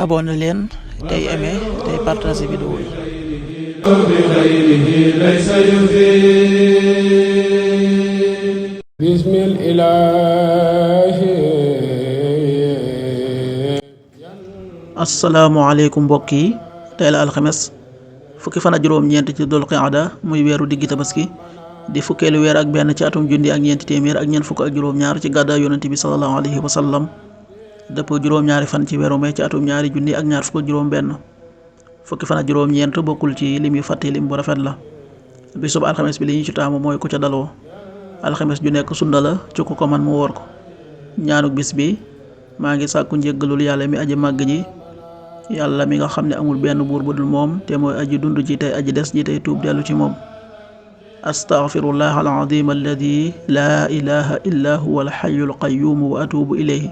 abonné leen tey aimé tey partagé vidéo yi. asalaamaaleykum mbokk yi, tey la alxames fukki fan ak juróom-ñeent ci dul qiada muy weeru diggi tabaski di fukkeelu weer ak benn ci atum junni ak ñeenti téeméer ak ñeent fukk ak juróom-ñaar ci gàddaay yonent bi sallallahu alayhi wa sallam dëppoo juróom-ñaari fan ci weeru mai ci atum ñaari junni ak ñaar fukk ak juróom-benn. fukki fan ak juróom-ñeent bokkul ci lim yu fàtte lim bu rafet la. bisub alxames bi li ñu ci taamu mooy ku ca daloo. alxames ju nekk sunna la ci ku ko man mu woor ko. ñaanuk bis bi maa ngi sàkku njéggalul yàlla mi aji màgg ji, yàlla mi nga xam ne amul benn buur bu dul moom te mooy aji dund ji tey aji des ji tey tuub dellu ci moom. astaghfirullah al-azim alladi laa ilaha illa huwa al-hayyul qayyum wa atubu ilayhi.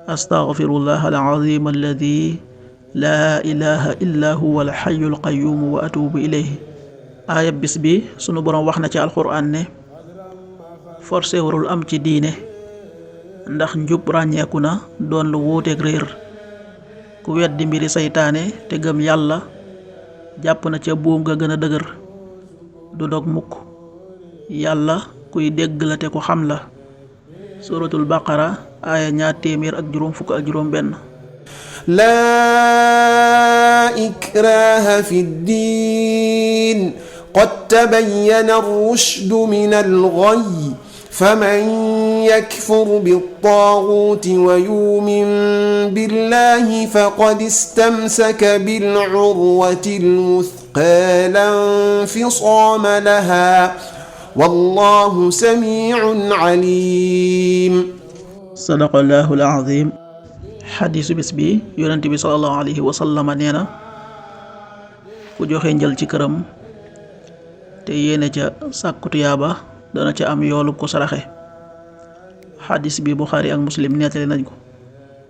astaghfirullah al-azim alladi laa ilaha illa huwa al-hayyul qayyum wa atubu ilayhi. aaya bis bi sunu boroom wax na ci alxuraan ne forcé warul am ci diine, ndax njub ràññeeku na doon lu wuuteeg réer. ku weddi mbiri saytaane te gëm yàlla jàpp na ca buum ga gën a dëgër, du dog mukk. yàlla kuy dégg la te ku xam la. suratul baqara aaya 245. laa ikraha fi ddiin qad tabayyana ar-rushdu min al-ghayy faman yakfur bit-taaguuti wa yu'min billahi faqad istamsaka bil-'urwati al-wuthqaa laa infisaama lahaa wallaahu samii'un 'aliim. sadaqallaahu al-'aziim. xadiisu bis bi yonent bi sallallahu alayhi wa sallam nee na ku joxe njël ci këram te yéene ca sàkku tuyaaba dana ca am yoolub ko saraxe. xadis bi buxaari ak muslim nettali nañ ko.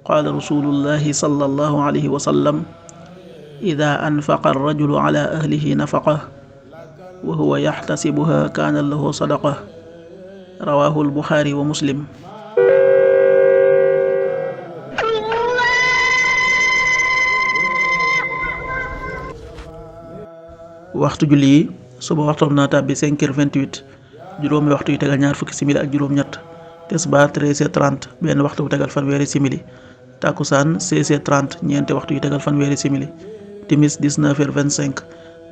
qaala rasulullahi sallallahu alayhi wa sallam ida anfaqa arrajulu ala ahlihi nafaqa wa huwa yaxtasibuha kaana lahu sadaqa. rawahu albuxaari wa muslim. waxtu julli yi suba waxtoom naa tàbbi 5h28, juróomi waxtu yu tegal ñaar fukki simili ak juróom-ñett. tisbaar 13h30, benn waxtu bu tegal fanweeri simili. takkusaan 16h30, ñeenti waxtu yu tegal fanweeri simili. timis 19h25,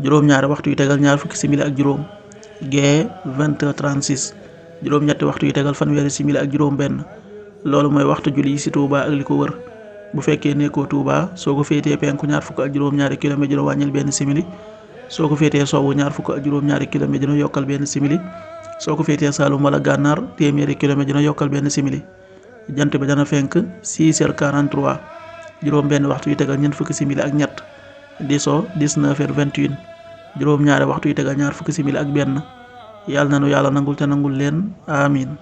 juróom-ñaari waxtu yu tegal ñaar fukki simili ak juróom. gee 20h36, juróom-ñetti waxtu yu tegal fanweeri simili ak juróom-benn. loolu mooy waxtu julli yi ci Touba ak li ko wër. bu fekkee nekkoo Touba soo ko féetee penku ñaar fukk ak juróom-ñaari kilomètre dina wàññil benn simili. soo ko féetee sowwu ñaar fukk ak juróom-ñaari kilomètre dina yokkal benn simili. soo ko féetee Saalum wala Gànnaar téeméeri kilomètre dina yokkal benn simili. jant bi dana fenk 6h43, juróom benn waxtu yu tegal ñeent fukki simili ak ñett. di so 19h21, juróom ñaari waxtu yu tegal ñaar fukki simili ak benn. yàlla na nu yàlla nangul te nangul leen amiin.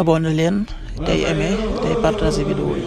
abonné leen tey aimé tey partagé vidéo yi.